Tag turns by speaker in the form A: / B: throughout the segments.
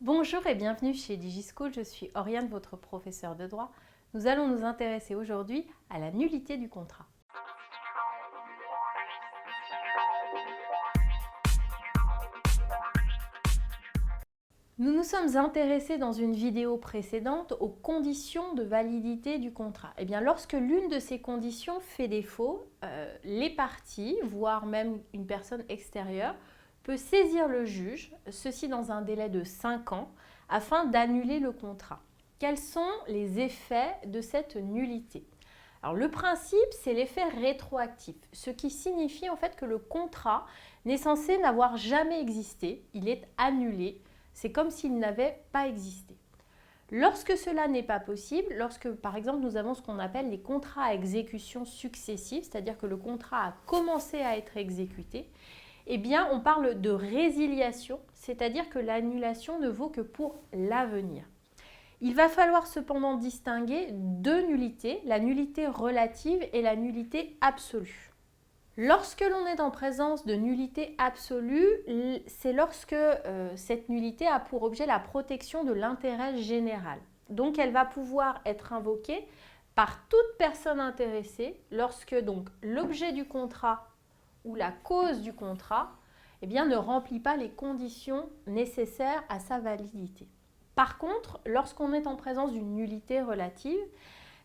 A: Bonjour et bienvenue chez DigiSchool, je suis Oriane, votre professeure de droit. Nous allons nous intéresser aujourd'hui à la nullité du contrat. Nous nous sommes intéressés dans une vidéo précédente aux conditions de validité du contrat. Eh bien, lorsque l'une de ces conditions fait défaut, les parties, voire même une personne extérieure, peut saisir le juge, ceci dans un délai de 5 ans, afin d'annuler le contrat. Quels sont les effets de cette nullité ? Alors, le principe, c'est l'effet rétroactif, ce qui signifie en fait que le contrat n'est censé n'avoir jamais existé, il est annulé. C'est comme s'il n'avait pas existé. Lorsque cela n'est pas possible, lorsque par exemple nous avons ce qu'on appelle les contrats à exécution successive, c'est-à-dire que le contrat a commencé à être exécuté, eh bien on parle de résiliation, c'est-à-dire que l'annulation ne vaut que pour l'avenir. Il va falloir cependant distinguer deux nullités, la nullité relative et la nullité absolue. Lorsque l'on est en présence de nullité absolue, c'est lorsque cette nullité a pour objet la protection de l'intérêt général. Donc elle va pouvoir être invoquée par toute personne intéressée lorsque donc l'objet du contrat ou la cause du contrat ne remplit pas les conditions nécessaires à sa validité. Par contre, lorsqu'on est en présence d'une nullité relative,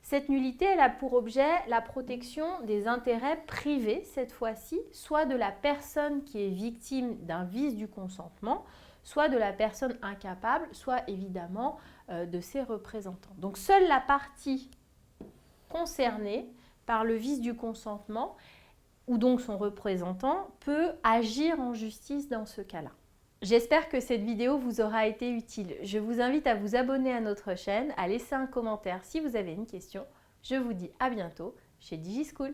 A: cette nullité, elle a pour objet la protection des intérêts privés, cette fois-ci, soit de la personne qui est victime d'un vice du consentement, soit de la personne incapable, soit évidemment de ses représentants. Donc seule la partie concernée par le vice du consentement, ou donc son représentant, peut agir en justice dans ce cas-là. J'espère que cette vidéo vous aura été utile. Je vous invite à vous abonner à notre chaîne, à laisser un commentaire si vous avez une question. Je vous dis à bientôt chez DigiSchool.